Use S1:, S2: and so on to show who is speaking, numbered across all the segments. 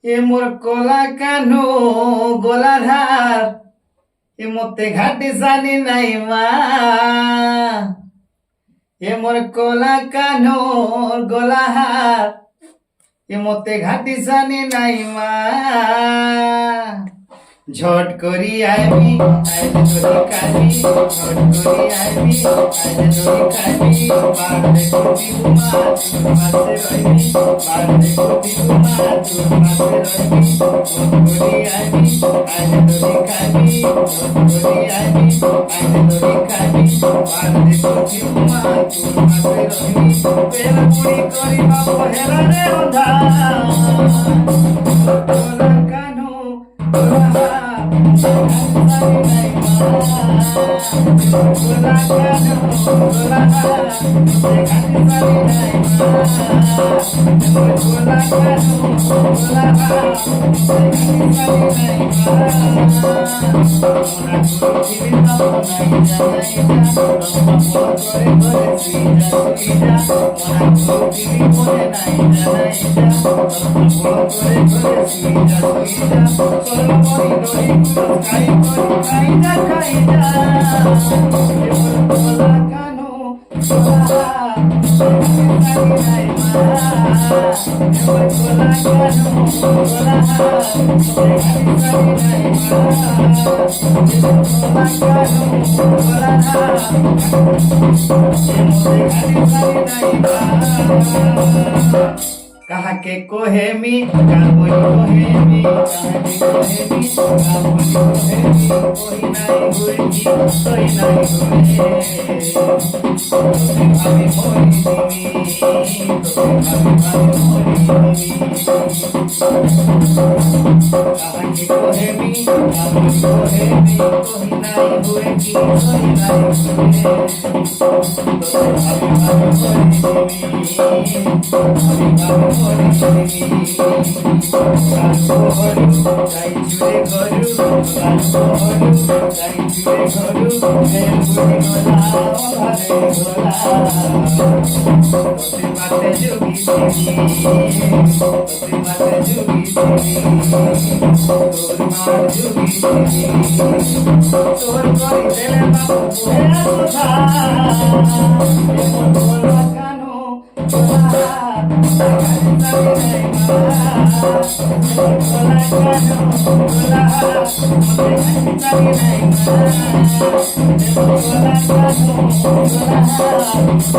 S1: এ মোর কলা কানো গোলাধার এ মতে ঘাটি জানি নাই মা এ মোর কলা কানো গোলাহার এ মতে ঘাটি জানি নাই মা ঝট করি আইবি আইলে ধরি খাবি ঝট করি আইবি আইলে ধরি খাবি বাড়তে কবি উমা তোর মাঝে রইবি বাড়তে কবি উমা তোর মাঝে রইবি ঝট করি আইবি আইলে ধরি খাবি ঝট করি আইবি আইলে ধরি খাবি বাড়তে কবি উমা তোর মাঝে রইবি পেলা পুরি করি বাপ হেলা রে ওধা কানু कहा के कोहेमी काबोई कोहेमी कहा के कोहेमी काबोई कोहेमी कोई नहीं गुरजी कोई नहीं गुरे भाभी मोरी दिमी भाभी मोरी दिमी कहा के कोहेमी काबोई कोहेमी कोई नहीं गुरजी कोई नहीं गुरे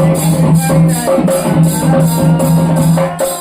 S1: Thank you.